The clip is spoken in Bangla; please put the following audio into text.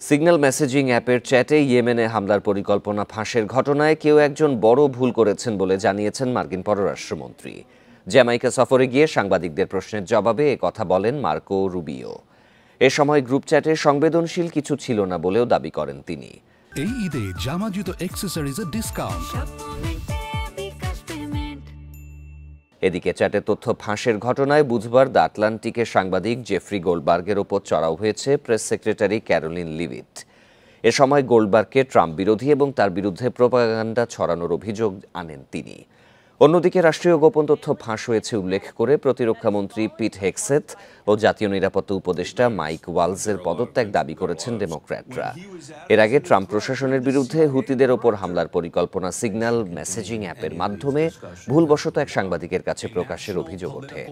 সিগন্যাল মেসেজিং অ্যাপের চ্যাটে ইয়েমেনে হামলার পরিকল্পনা ফাঁসের ঘটনায় কেউ একজন বড় ভুল করেছেন বলে জানিয়েছেন মার্কিন পররাষ্ট্রমন্ত্রী। জ্যামাইকা সফরে গিয়ে সাংবাদিকদের প্রশ্নের জবাবে কথা বলেন মার্কো রুবিও। এ সময় গ্রুপ চ্যাটে সংবেদনশীল কিছু ছিল না বলেও দাবি করেন তিনি। এই ঈদে জামা জুতো অ্যাক্সেসরিজের ডিসকাউন্ট। এদিকে চ্যাটে তথ্য ফাঁসের ঘটনায় বুধবার দ্য আটলান্টিকের সাংবাদিক জেফ্রি গোল্ডবার্গের ওপর চড়াও হয়েছে প্রেস সেক্রেটারি ক্যারোলিন লিভিট। এ সময় গোল্ডবার্গকে ট্রাম্প বিরোধী এবং তার বিরুদ্ধে প্রোপাগান্ডা ছড়ানোর অভিযোগ আনেন তিনি। অন্যদিকে রাষ্ট্রীয় গোপন তথ্য ফাঁস হয়েছে উল্লেখ করে প্রতিরক্ষামন্ত্রী পিট হেগসেথ ও জাতীয় নিরাপত্তা উপদেষ্টা মাইক ওয়ালজের পদত্যাগ দাবি করেছেন ডেমোক্র্যাটরা। এর আগে ট্রাম্প প্রশাসনের বিরুদ্ধে হুতিদের ওপর হামলার পরিকল্পনা সিগন্যাল মেসেজিং অ্যাপের মাধ্যমে ভুলবশত এক সাংবাদিকের কাছে প্রকাশের অভিযোগ ওঠে।